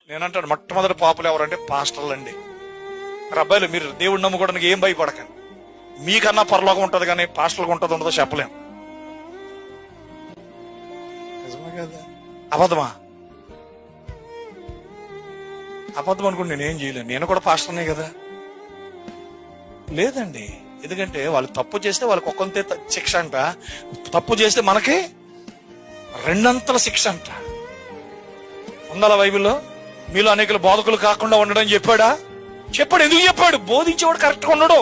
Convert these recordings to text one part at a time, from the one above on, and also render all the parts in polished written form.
నేనంటాను మొట్టమొదటి పాపులు ఎవరంటే పాస్టర్లు అండి. అబ్బాయిలు మీరు దేవుడిని నమ్ముకోవడానికి ఏం భయపడకండి. మీకన్నా పరలోకం ఉంటది కానీ పాస్టర్లకు ఉంటుందో ఉండదో చెప్పలేం. నిజమే కదా? అబద్ధమా? అబద్ధం అనుకుంటే నేనేం చేయలేను. నేను కూడా పాస్టర్నే కదా. లేదండి, ఎందుకంటే వాళ్ళు తప్పు చేస్తే వాళ్ళకి ఒకంతే శిక్ష అంట, తప్పు చేస్తే మనకి రెండంతల శిక్ష అంట. ఉండాల బైబిల్లో? మీలో అనేకలు బోధకులు కాకుండా ఉండడం చెప్పాడా? చెప్పాడు. ఎందుకు చెప్పాడు? బోధించేవాడు కరెక్ట్గా ఉండడు.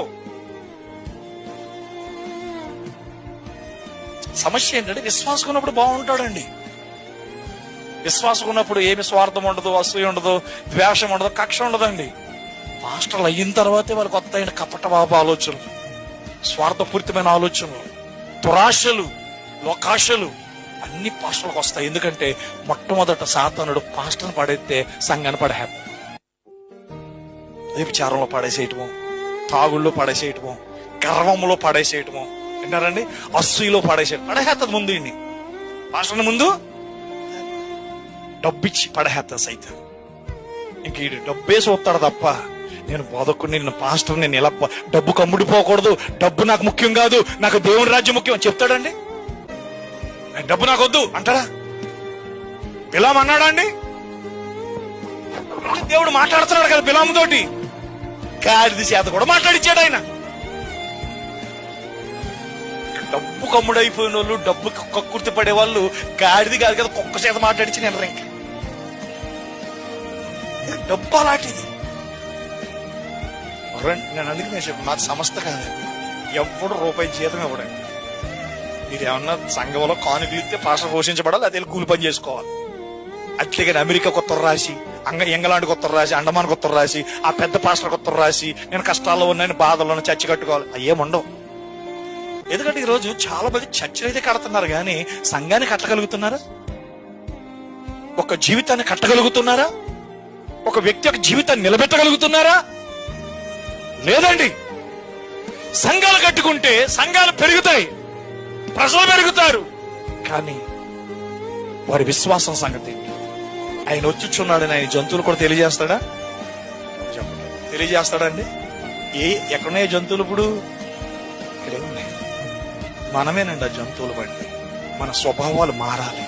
సమస్య ఏంటంటే విశ్వాసం ఉన్నప్పుడు బాగుంటాడండి. విశ్వాసం ఉన్నప్పుడు ఏమి స్వార్థం ఉండదు, అసూయ ఉండదు, ద్వేషం ఉండదు, కక్ష ఉండదండి. పాస్టర్లు అయిన తర్వాతే వాళ్ళకి కొత్త అయిన కపట బాబు ఆలోచనలు, స్వార్థపూరితమైన ఆలోచనలు, దురాశలు, లోకాశలు అన్ని పాస్టర్లకు వస్తాయి. ఎందుకంటే మొట్టమొదట సాతానుడు పాస్టర్ని పడేస్తే సంఘాన్ని పడేహ. వ్యభిచారంలో పడేసేయటము, తాగుళ్ళలో పడేసేయటము, గర్వంలో పడేసేయటము, వింటారండి, అసూయలో పడేసేయటం. పడేహేత్తది ముందు ఇన్ని పాస్టర్ని ముందు డబ్బిచ్చి పడేహేస్తా సైతం. ఇంక ఈ డబ్బే చూస్తాడు తప్ప నేను బోధకుడిని, నేను పాస్టర్, నేను ఇలా డబ్బు కమ్ముడిపోకూడదు, డబ్బు నాకు ముఖ్యం కాదు, నాకు దేవుని రాజ్యం ముఖ్యం అని చెప్తాడండి. డబ్బు నాకు వద్దు అంటాడా? బిలాం అన్నాడా అండి? దేవుడు మాట్లాడుతున్నాడు కదా బిలాం తోటి. గాడిద చేత కూడా మాట్లాడిచ్చాడు ఆయన. డబ్బు కమ్ముడైపోయిన వాళ్ళు, డబ్బు కక్కుర్తి పడే వాళ్ళు గాడిది కాదు కదా, కుక్క చేత మాట్లాడిచ్చి నేను ఇంకా డబ్బు అలాంటిది. నేను అందుకే నేను చెప్పాను, నాకు సంస్థ కాదండి, ఎవడు రూపాయి జీతం ఇవ్వడండి. మీరు ఏమన్నా సంఘంలో కానుకలు ఇస్తే పాస్టర్ పోషించబడాలి, అదే కూలి పని చేసుకోవాలి. అట్లేగాని అమెరికాకు ఉత్తరం రాసి, ఇంగ్లాండ్కి ఉత్తరం రాసి, అండమాన్కి ఉత్తరం రాసి, ఆ పెద్ద పాస్టర్కి ఉత్తరం రాసి నేను కష్టాల్లో ఉన్నాయని బాధల్లో చర్చి కట్టుకోవాలి, అయ్యేముండవు. ఎందుకంటే ఈరోజు చాలా మంది చర్చలు అయితే కడుతున్నారు కానీ సంఘాన్ని కట్టగలుగుతున్నారా? ఒక జీవితాన్ని కట్టగలుగుతున్నారా? ఒక వ్యక్తి యొక్క జీవితాన్ని నిలబెట్టగలుగుతున్నారా? లేదండి. సంఘాలు కట్టుకుంటే సంఘాలు పెరుగుతాయి, ప్రజలు పెరుగుతారు, కానీ వారి విశ్వాసం సంగతి ఆయన వచ్చుచున్నాడని ఆయన జంతువులు కూడా తెలియజేస్తాడా? తెలియజేస్తాడండి. ఎక్కడున్నాయి జంతువులు? ఇప్పుడు ఇక్కడే ఉన్నాయి. మనమేనండి ఆ జంతువులు బట్టి. మన స్వభావాలు మారాలి.